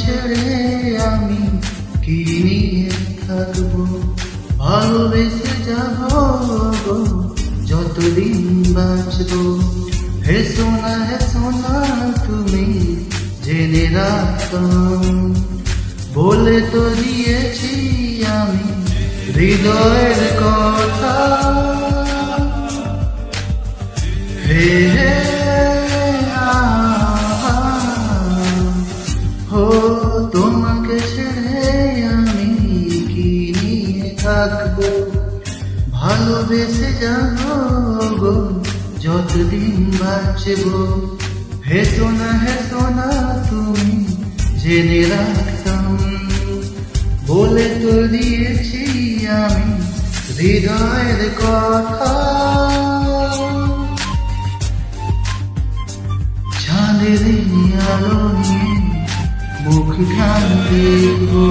ছেড়ে আমি কি নিয়ে থাকবো, ভালোবেসে যাবো গো যতদিন বাঁচবো। হে সোনা তুমি জেনে রাখো, বলে তো দিয়েছি আমি হৃদয়ের কথা। হে হে হো তোমাকে ছেড়ে আমি কি নিয়ে থাকবো, ভালোবেসে যাবো গো যতদিন বাঁচবো। হে সোনা তুমি জেনে রাখতাম, বলে তো দিয়েছি আমি হৃদয়ের কথা। চাঁদের আলো নিয়ে মুখখান দেখবো,